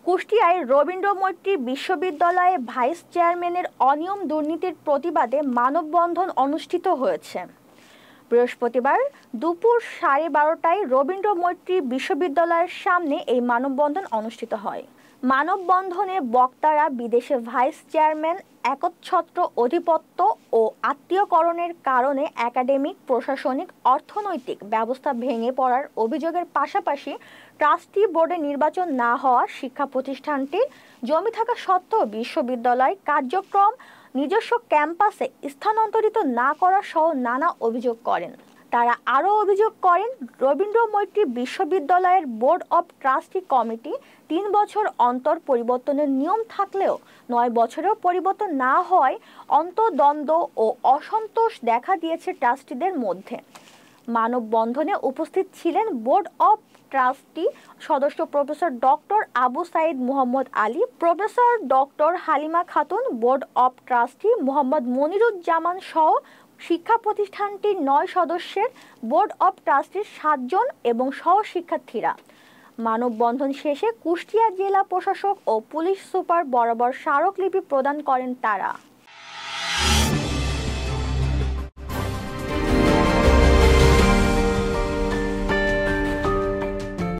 কুষ্টিয়ায় রবীন্দ্র মৈত্রী বিশ্ববিদ্যালয়ে ভাইস চেয়ারম্যানের অনিয়ম দুর্নীতির প্রতিবাদে মানববন্ধন অনুষ্ঠিত হয়েছে। বৃহস্পতিবার দুপুর 12:30টায় রবীন্দ্র মৈত্রী বিশ্ববিদ্যালয়ের সামনে এই মানববন্ধন অনুষ্ঠিত হয়। মানববন্ধনে বক্তারা বিদেশে ভাইস চেয়ারম্যান একচ্ছত্র আধিপত্য ও আত্মীয়করণের কারণে একাডেমিক, প্রশাসনিক, অর্থনৈতিক ব্যবস্থা ভেঙে পড়ার অভিযোগের পাশাপাশি ট্রাস্টি বোর্ডে নির্বাচন না হওয়া, শিক্ষা প্রতিষ্ঠানটির জমি থাকা সত্ত্বেও বিশ্ববিদ্যালয় কার্যক্রম নিজস্ব ক্যাম্পাসে স্থানান্তরিত না করা সহ নানা অভিযোগ করেন। তারা আরও অভিযোগ করেন, রবীন্দ্র মৈত্রী বিশ্ববিদ্যালয়ের বোর্ড অব ট্রাস্টি কমিটি 3 বছর অন্তর পরিবর্তনের নিয়ম থাকলেও 9 বছরেও পরিবর্তন না হওয়ায় অন্তর্দ্বন্দ্ব ও অসন্তোষ দেখা দিয়েছে ট্রাস্টিদের মধ্যে। মানববন্ধনে উপস্থিত ছিলেন বোর্ড অব ট্রাস্টি সদস্য professor doctor Abu Saeed Mohammad Ali, professor doctor Halima Khatun, board of trustee Mohammad Moniruzzaman সহ শিক্ষা প্রতিষ্ঠানটির 9 সদস্যের বোর্ড অব ট্রাস্টির 7 জন এবং সহ শিক্ষার্থীরা। মানববন্ধন শেষে কুষ্টিয়া জেলা প্রশাসক ও পুলিশ সুপার বরাবর স্মারকলিপি প্রদান করেন তারা।